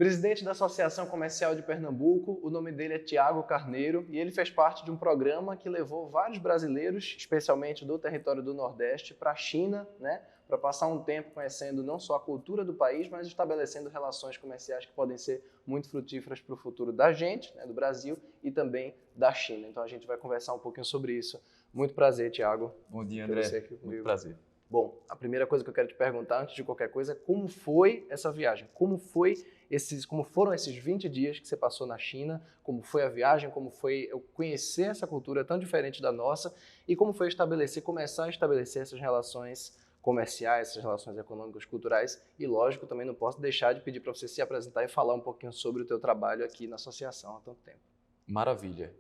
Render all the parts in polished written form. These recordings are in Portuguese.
Presidente da Associação Comercial de Pernambuco, o nome dele é Tiago Carneiro e ele fez parte de um programa que levou vários brasileiros, especialmente do território do Nordeste, para a China, né, para passar um tempo conhecendo não só a cultura do país, mas estabelecendo relações comerciais que podem ser muito frutíferas para o futuro da gente, né, do Brasil, e também da China. Então a gente vai conversar um pouquinho sobre isso. Muito prazer, Tiago. Bom dia, André. Ter você aqui comigo. Muito prazer. Bom, a primeira coisa que eu quero te perguntar, antes de qualquer coisa, é como foi essa viagem? Como foram esses 20 dias que você passou na China? Como foi a viagem? Como foi eu conhecer essa cultura tão diferente da nossa? E como foi começar a estabelecer essas relações comerciais, essas relações econômicas, culturais? E, lógico, também não posso deixar de pedir para você se apresentar e falar um pouquinho sobre o teu trabalho aqui na associação há tanto tempo. Maravilha.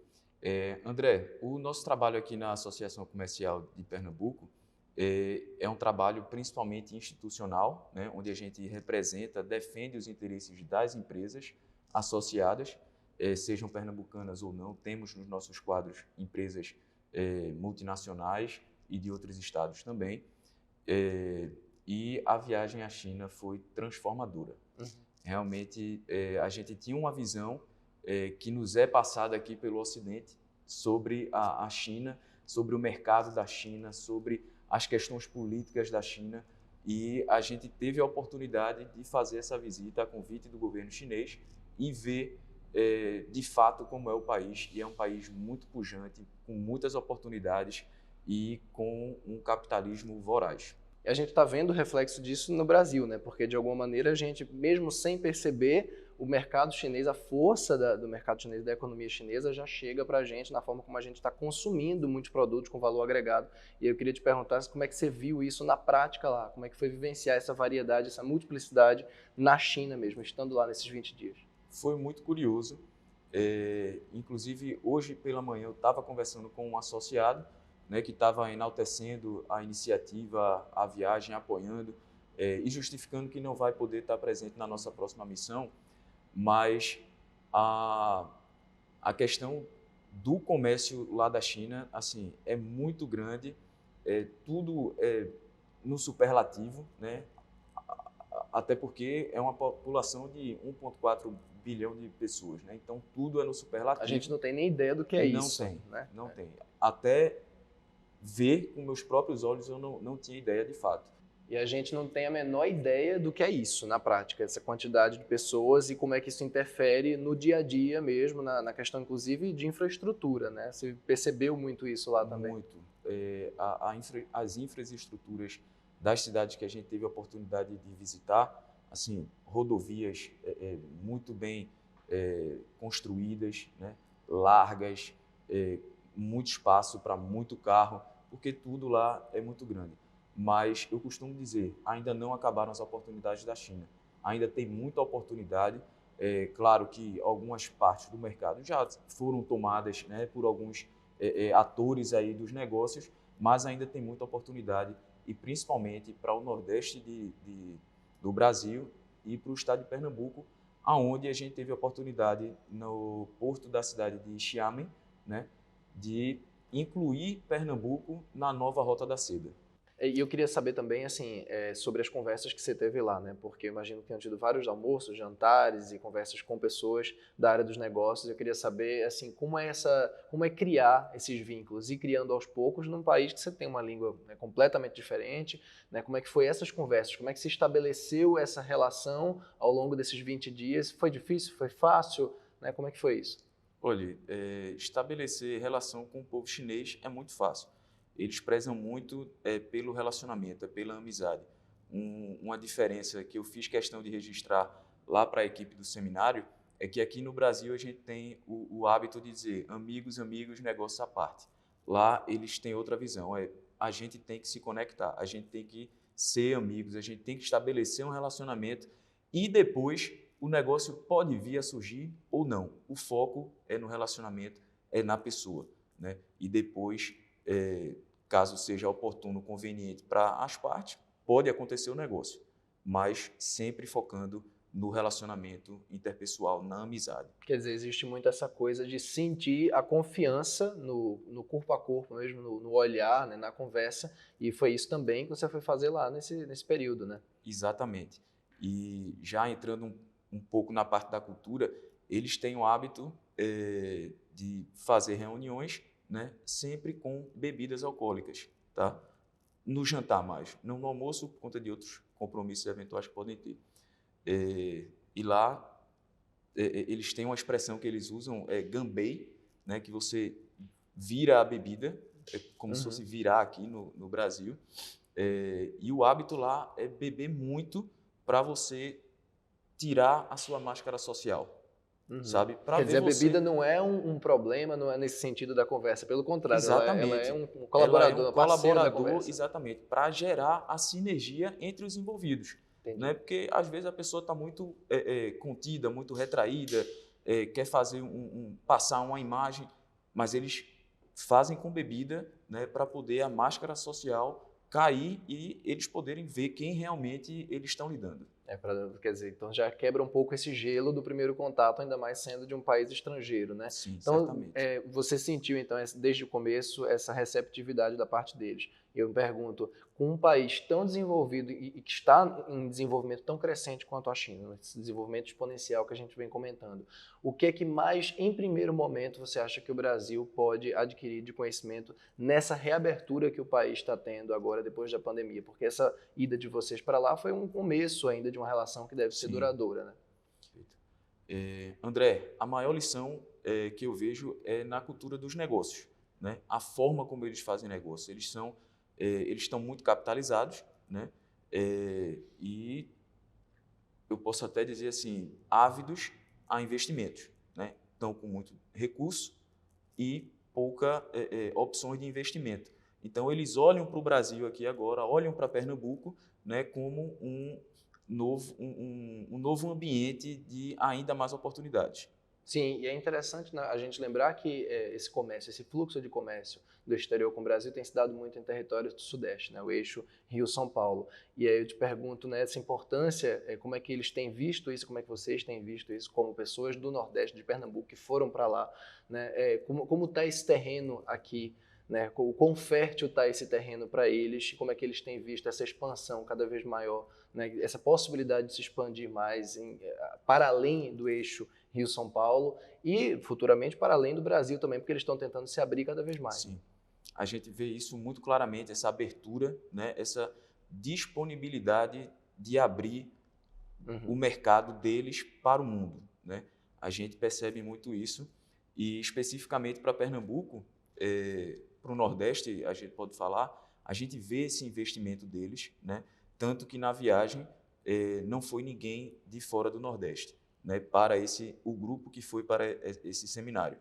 André, o nosso trabalho aqui na Associação Comercial de Pernambuco é um trabalho principalmente institucional, né, onde a gente representa, defende os interesses das empresas associadas, sejam pernambucanas ou não. Temos nos nossos quadros empresas multinacionais e de outros estados também. E a viagem à China foi transformadora. Realmente, a gente tinha uma visão que nos é passada aqui pelo Ocidente sobre a China, sobre o mercado da China, sobre as questões políticas da China, e a gente teve a oportunidade de fazer essa visita a convite do governo chinês e ver de fato como é o país, e é um país muito pujante, com muitas oportunidades e com um capitalismo voraz. E a gente está vendo o reflexo disso no Brasil, né? Porque de alguma maneira a gente, mesmo sem perceber, o mercado chinês, a força do mercado chinês, da economia chinesa, já chega para a gente na forma como a gente está consumindo muitos produtos com valor agregado. E eu queria te perguntar como é que você viu isso na prática lá, como é que foi vivenciar essa variedade, essa multiplicidade na China mesmo, estando lá nesses 20 dias. Foi muito curioso. Inclusive, hoje pela manhã eu estava conversando com um associado, né, que estava enaltecendo a iniciativa, a viagem, apoiando e justificando que não vai poder estar presente na nossa próxima missão, mas a questão do comércio lá da China, assim, é muito grande, tudo no superlativo, né? Até porque é uma população de 1,4 bilhão de pessoas, né? Então tudo é no superlativo. A gente não tem nem ideia do que é isso. Não tem. Até ver com meus próprios olhos eu não tinha ideia de fato. E a gente não tem a menor ideia do que é isso na prática, essa quantidade de pessoas e como é que isso interfere no dia a dia mesmo, na questão inclusive de infraestrutura, né? Você percebeu muito isso lá também? Muito. As infraestruturas das cidades que a gente teve a oportunidade de visitar, assim, rodovias muito bem construídas, né? Largas, muito espaço para muito carro, porque tudo lá é muito grande. Mas eu costumo dizer, ainda não acabaram as oportunidades da China. Ainda tem muita oportunidade. Claro que algumas partes do mercado já foram tomadas, né, por alguns atores aí dos negócios, mas ainda tem muita oportunidade, e principalmente para o Nordeste do Brasil e para o estado de Pernambuco, aonde a gente teve a oportunidade no porto da cidade de Xiamen, né, de incluir Pernambuco na nova Rota da Seda. E eu queria saber também, assim, sobre as conversas que você teve lá, né? Porque eu imagino que tenham tido vários almoços, jantares e conversas com pessoas da área dos negócios. Eu queria saber, assim, como é criar esses vínculos e criando aos poucos num país que você tem uma língua, né, completamente diferente, né? Como é que foi essas conversas? Como é que se estabeleceu essa relação ao longo desses 20 dias? Foi difícil? Foi fácil? Né? Como é que foi isso? Olha, estabelecer relação com o povo chinês é muito fácil. Eles prezam muito pelo relacionamento, pela amizade. Uma diferença que eu fiz questão de registrar lá para a equipe do seminário é que aqui no Brasil a gente tem o hábito de dizer amigos, amigos, negócios à parte. Lá eles têm outra visão, a gente tem que se conectar, a gente tem que ser amigos, a gente tem que estabelecer um relacionamento e depois o negócio pode vir a surgir ou não. O foco é no relacionamento, é na pessoa, né? E depois, caso seja oportuno, conveniente para as partes, pode acontecer o negócio, mas sempre focando no relacionamento interpessoal, na amizade. Quer dizer, existe muito essa coisa de sentir a confiança no corpo a corpo mesmo, no olhar, né, na conversa, e foi isso também que você foi fazer lá nesse período, né? Exatamente. E já entrando um pouco na parte da cultura, eles têm o hábito de fazer reuniões, né, sempre com bebidas alcoólicas, tá? No jantar mais, não no almoço, por conta de outros compromissos eventuais que podem ter. E lá, eles têm uma expressão que eles usam, gambei, né, que você vira a bebida, como se fosse virar aqui no Brasil. E o hábito lá é beber muito para você tirar a sua máscara social, sabe? Para Quer ver dizer, a você... bebida não é um problema, não é nesse sentido da conversa, pelo contrário, ela é Exatamente. um Ela é colaborador, um um parceiro da colaborador, conversa. exatamente, para gerar a sinergia entre os envolvidos. Entendi. Né? Porque, às vezes, a pessoa está muito contida, muito retraída, quer fazer passar uma imagem, mas eles fazem com bebida, né, para poder a máscara social cair e eles poderem ver quem realmente eles estão lidando. Quer dizer, então já quebra um pouco esse gelo do primeiro contato, ainda mais sendo de um país estrangeiro, né? Sim, Então, certamente. você sentiu, então, desde o começo, essa receptividade da parte deles. Eu me pergunto, com um país tão desenvolvido e que está em desenvolvimento tão crescente quanto a China, esse desenvolvimento exponencial que a gente vem comentando, o que é que mais, em primeiro momento, você acha que o Brasil pode adquirir de conhecimento nessa reabertura que o país está tendo agora, depois da pandemia? Porque essa ida de vocês para lá foi um começo ainda de uma relação que deve ser Sim. duradoura, né? André, a maior lição que eu vejo é na cultura dos negócios, né? A forma como eles fazem negócio. Eles estão muito capitalizados, né? E eu posso até dizer assim, ávidos a investimentos, né? Estão com muito recurso e pouca opções de investimento. Então, eles olham para o Brasil aqui agora, olham para Pernambuco, né, como um novo ambiente de ainda mais oportunidades. Sim, e é interessante, né, a gente lembrar que esse comércio, esse fluxo de comércio do exterior com o Brasil tem se dado muito em territórios do Sudeste, né, o eixo Rio-São Paulo. E aí eu te pergunto, né, essa importância, como é que eles têm visto isso, como é que vocês têm visto isso como pessoas do Nordeste, de Pernambuco, que foram para lá, né, como está esse terreno aqui, né, o quão fértil está esse terreno para eles, como é que eles têm visto essa expansão cada vez maior, né, essa possibilidade de se expandir mais para além do eixo Rio-São Paulo e futuramente para além do Brasil também, porque eles estão tentando se abrir cada vez mais. Sim, a gente vê isso muito claramente, essa abertura, né, essa disponibilidade de abrir o mercado deles para o mundo, né? A gente percebe muito isso e especificamente para Pernambuco, para o Nordeste, a gente pode falar, a gente vê esse investimento deles, né? Tanto que na viagem não foi ninguém de fora do Nordeste, né? Para o grupo que foi para esse seminário.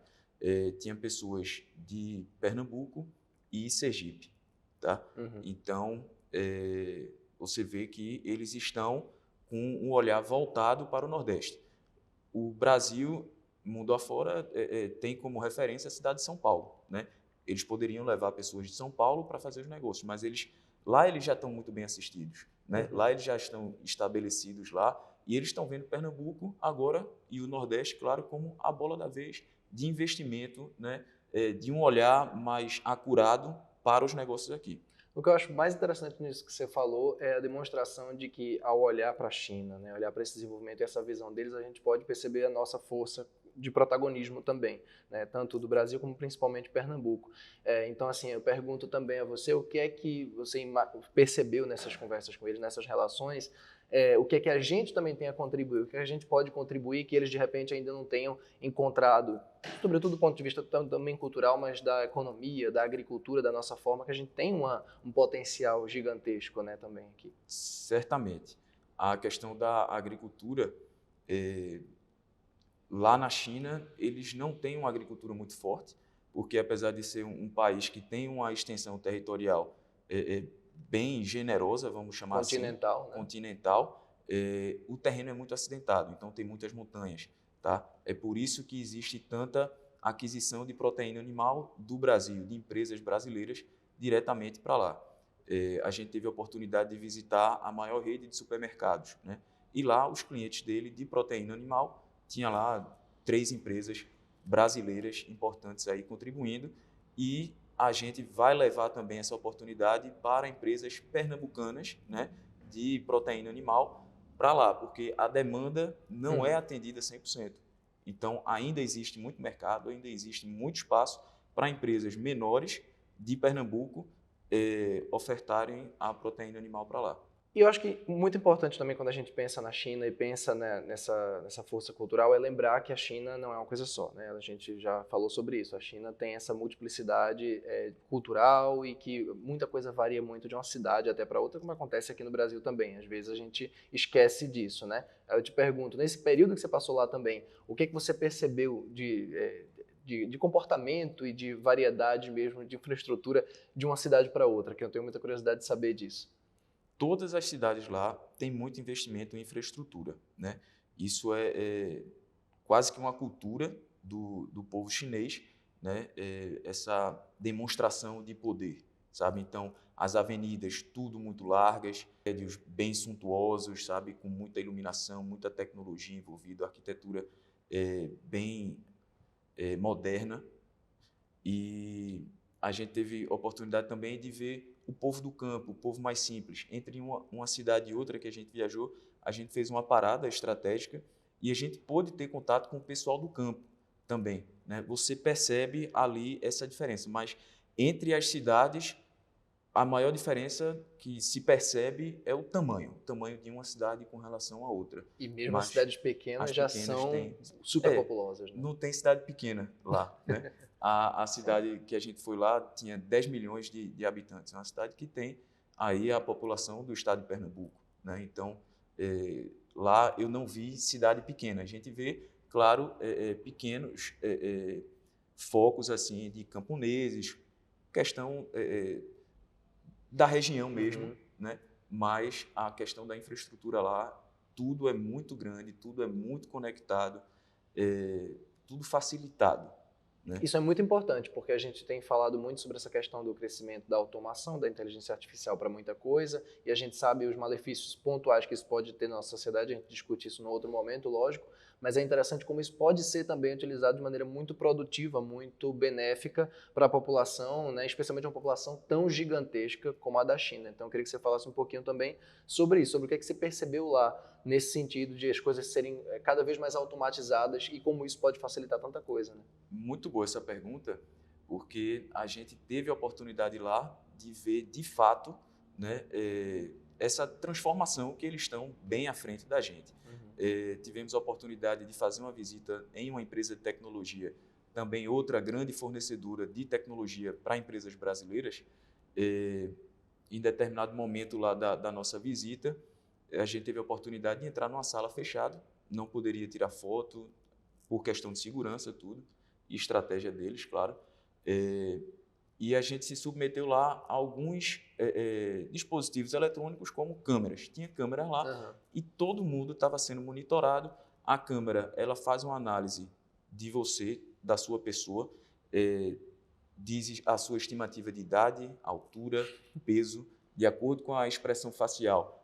Tinha pessoas de Pernambuco e Sergipe, tá? Então, você vê que eles estão com um olhar voltado para o Nordeste. O Brasil, mundo afora, tem como referência a cidade de São Paulo, né? Eles poderiam levar pessoas de São Paulo para fazer os negócios, mas lá eles já estão muito bem assistidos, né? Lá eles já estão estabelecidos lá e eles estão vendo Pernambuco agora e o Nordeste, claro, como a bola da vez de investimento, né? De um olhar mais acurado para os negócios aqui. O que eu acho mais interessante nisso que você falou é a demonstração de que, ao olhar para a China, né, olhar para esse desenvolvimento e essa visão deles, a gente pode perceber a nossa força de protagonismo também, né, tanto do Brasil como principalmente Pernambuco. Então, assim, eu pergunto também a você o que é que você percebeu nessas conversas com eles, nessas relações, o que é que a gente também tem a contribuir, o que a gente pode contribuir que eles de repente ainda não tenham encontrado, sobretudo do ponto de vista também cultural, mas da economia, da agricultura, da nossa forma, que a gente tem um potencial gigantesco, né, também aqui. Certamente. A questão da agricultura, lá na China, eles não têm uma agricultura muito forte, porque apesar de ser um país que tem uma extensão territorial bem generosa, vamos chamar Continental, assim, né? continental, o terreno é muito acidentado, então tem muitas montanhas, tá? É por isso que existe tanta aquisição de proteína animal do Brasil, de empresas brasileiras, diretamente para lá. A gente teve a oportunidade de visitar a maior rede de supermercados, né? E lá os clientes dele de proteína animal tinha lá 3 empresas brasileiras importantes aí contribuindo e a gente vai levar também essa oportunidade para empresas pernambucanas, né, de proteína animal, para lá, porque a demanda não é atendida 100%. Então, ainda existe muito mercado, ainda existe muito espaço para empresas menores de Pernambuco ofertarem a proteína animal para lá. E eu acho que muito importante também quando a gente pensa na China e pensa, né, nessa força cultural é lembrar que a China não é uma coisa só, né? A gente já falou sobre isso. A China tem essa multiplicidade cultural e que muita coisa varia muito de uma cidade até para outra, como acontece aqui no Brasil também. Às vezes a gente esquece disso, né? Aí eu te pergunto, nesse período que você passou lá também, o que você percebeu de comportamento e de variedade mesmo, de infraestrutura de uma cidade para outra? Que eu tenho muita curiosidade de saber disso. Todas as cidades lá têm muito investimento em infraestrutura, né? Isso é quase que uma cultura do povo chinês, né? Essa demonstração de poder, sabe? Então, as avenidas tudo muito largas, prédios bem suntuosos, sabe? Com muita iluminação, muita tecnologia envolvida, arquitetura bem moderna. E a gente teve oportunidade também de ver o povo do campo, o povo mais simples. Entre uma cidade e outra que a gente viajou, a gente fez uma parada estratégica e a gente pôde ter contato com o pessoal do campo também, né? Você percebe ali essa diferença, mas entre as cidades, a maior diferença que se percebe é o tamanho de uma cidade com relação à outra. E mesmo as Mas cidades pequenas as já pequenas são têm... super populosas, né? Não tem cidade pequena lá, né? A cidade que a gente foi lá tinha 10 milhões de habitantes. É uma cidade que tem aí a população do estado de Pernambuco, né? Então, lá eu não vi cidade pequena. A gente vê, claro, pequenos focos assim de camponeses, questão da região mesmo, Uhum. né? Mas a questão da infraestrutura lá, tudo é muito grande, tudo é muito conectado, tudo facilitado, né? Isso é muito importante, porque a gente tem falado muito sobre essa questão do crescimento da automação, da inteligência artificial para muita coisa, e a gente sabe os malefícios pontuais que isso pode ter na nossa sociedade, a gente discute isso em outro momento, lógico, mas é interessante como isso pode ser também utilizado de maneira muito produtiva, muito benéfica para a população, né, especialmente uma população tão gigantesca como a da China. Então eu queria que você falasse um pouquinho também sobre isso, sobre o que é que você percebeu lá, nesse sentido de as coisas serem cada vez mais automatizadas e como isso pode facilitar tanta coisa, né? Muito boa essa pergunta, porque a gente teve a oportunidade lá de ver de fato, né, essa transformação que eles estão bem à frente da gente. Tivemos a oportunidade de fazer uma visita em uma empresa de tecnologia, também outra grande fornecedora de tecnologia para empresas brasileiras. Em determinado momento lá da nossa visita, a gente teve a oportunidade de entrar numa sala fechada, não poderia tirar foto por questão de segurança, tudo, e estratégia deles, claro. E a gente se submeteu lá a alguns dispositivos eletrônicos como câmeras. Tinha câmeras lá e todo mundo estava sendo monitorado. A câmera, ela faz uma análise de você, da sua pessoa, diz a sua estimativa de idade, altura, peso, de acordo com a expressão facial.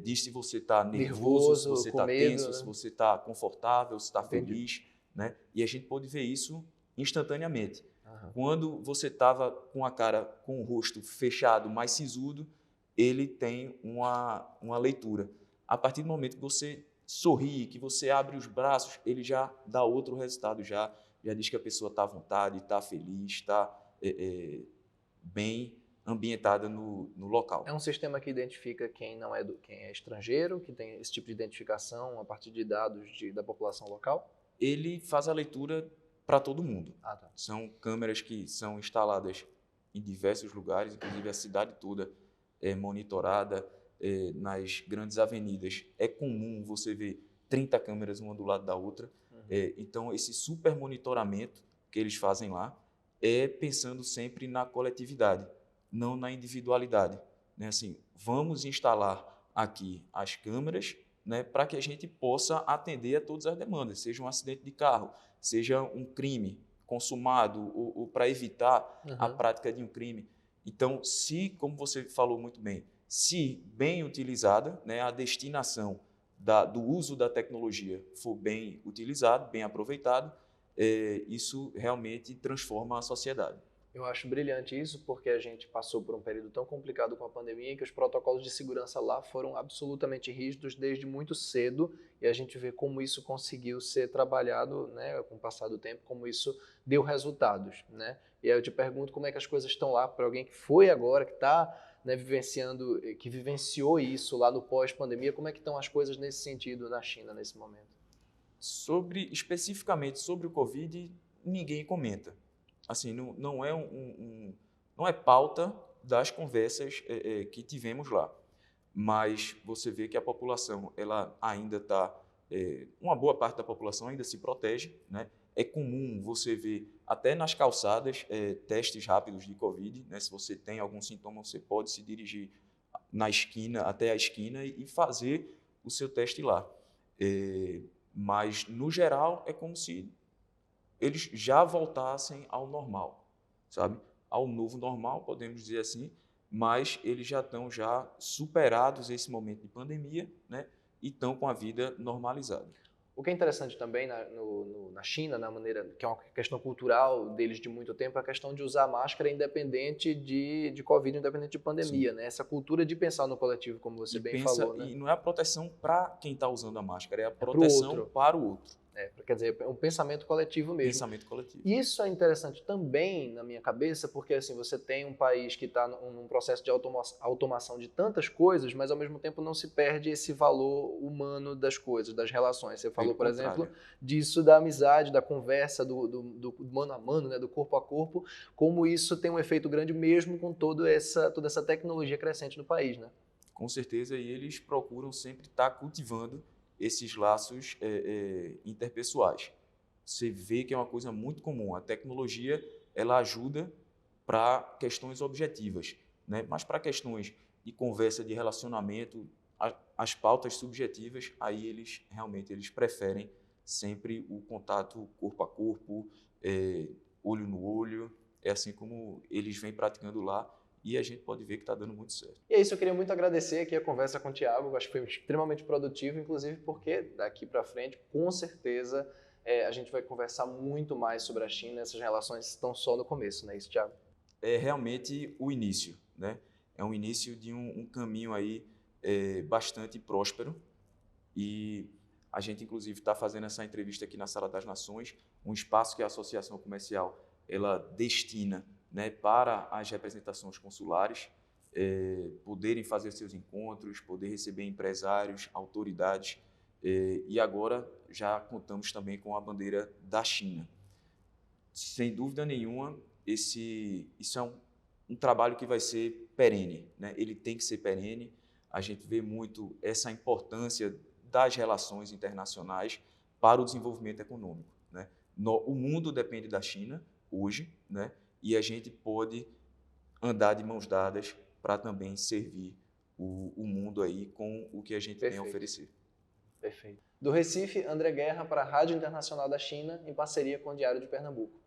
Diz se você está nervoso, se você com está medo, tenso, né? se você está confortável, se está Entendi. feliz, né? E a gente pôde ver isso instantaneamente. Aham. Quando você estava com a cara, com o rosto fechado, mais sisudo, ele tem uma leitura. A partir do momento que você sorri, que você abre os braços, ele já dá outro resultado, já diz que a pessoa está à vontade, está feliz, está bem ambientada no local. É um sistema que identifica quem não é quem é estrangeiro, que tem esse tipo de identificação a partir de dados da população local? Ele faz a leitura para todo mundo. Ah, tá. São câmeras que são instaladas em diversos lugares, inclusive a cidade toda é monitorada, nas grandes avenidas. É comum você ver 30 câmeras uma do lado da outra. Então, esse super monitoramento que eles fazem lá é pensando sempre na coletividade, não na individualidade, né? Assim, vamos instalar aqui as câmeras, né, para que a gente possa atender a todas as demandas, seja um acidente de carro, seja um crime consumado ou para evitar a prática de um crime. Então, se, como você falou muito bem, se bem utilizada, né, a destinação do uso da tecnologia for bem utilizado, bem aproveitado, isso realmente transforma a sociedade. Eu acho brilhante isso, porque a gente passou por um período tão complicado com a pandemia que os protocolos de segurança lá foram absolutamente rígidos desde muito cedo e a gente vê como isso conseguiu ser trabalhado, né, com o passar do tempo, como isso deu resultados, né? E aí eu te pergunto como é que as coisas estão lá para alguém que foi agora, que está, né, vivenciando, que vivenciou isso lá no pós-pandemia, como é que estão as coisas nesse sentido na China nesse momento? Especificamente sobre o Covid, ninguém comenta. Assim, não é não é pauta das conversas que tivemos lá. Mas você vê que a população, ela ainda está, uma boa parte da população ainda se protege, né? É comum você ver até nas calçadas testes rápidos de Covid, né? Se você tem algum sintoma, você pode se dirigir na esquina, até a esquina e fazer o seu teste lá. Mas, no geral, é como se eles já voltassem ao normal, sabe? Ao novo normal, podemos dizer assim, mas eles já estão já superados esse momento de pandemia, né? E estão com a vida normalizada. O que é interessante também na China, na maneira que é uma questão cultural deles de muito tempo, é a questão de usar máscara independente de Covid, independente de Sim. pandemia, né? Essa cultura de pensar no coletivo, como você bem falou, né? E não é a proteção para quem está usando a máscara, é a É para o proteção outro. para o outro. Quer dizer, é um pensamento coletivo mesmo. Pensamento coletivo. Isso é interessante também na minha cabeça, porque assim, você tem um país que está num processo de automação de tantas coisas, mas ao mesmo tempo não se perde esse valor humano das coisas, das relações. Você falou, Pelo por exemplo, contrário. disso da amizade, da conversa, do mano a mano, né, do corpo a corpo, como isso tem um efeito grande mesmo com toda essa tecnologia crescente no país, né? Com certeza, e eles procuram sempre estar cultivando esses laços interpessoais. Você vê que é uma coisa muito comum. A tecnologia, ela ajuda para questões objetivas, né? Mas para questões de conversa, de relacionamento, as pautas subjetivas, aí eles realmente eles preferem sempre o contato corpo a corpo, olho no olho. É assim como eles vêm praticando lá e a gente pode ver que está dando muito certo. E é isso, eu queria muito agradecer aqui a conversa com o Thiago, acho que foi extremamente produtivo, inclusive porque daqui para frente, com certeza, a gente vai conversar muito mais sobre a China, essas relações estão só no começo, não é isso, Thiago? É realmente o início, né? É um início de um caminho aí bastante próspero e a gente inclusive está fazendo essa entrevista aqui na Sala das Nações, um espaço que a Associação Comercial ela destina, né, para as representações consulares poderem fazer seus encontros, poder receber empresários, autoridades e agora já contamos também com a bandeira da China. Sem dúvida nenhuma, isso é um trabalho que vai ser perene, né? Ele tem que ser perene. A gente vê muito essa importância das relações internacionais para o desenvolvimento econômico, né? O mundo depende da China hoje, né? E a gente pode andar de mãos dadas para também servir o mundo aí com o que a gente tem a oferecer. Perfeito. Do Recife, André Guerra para a Rádio Internacional da China, em parceria com o Diário de Pernambuco.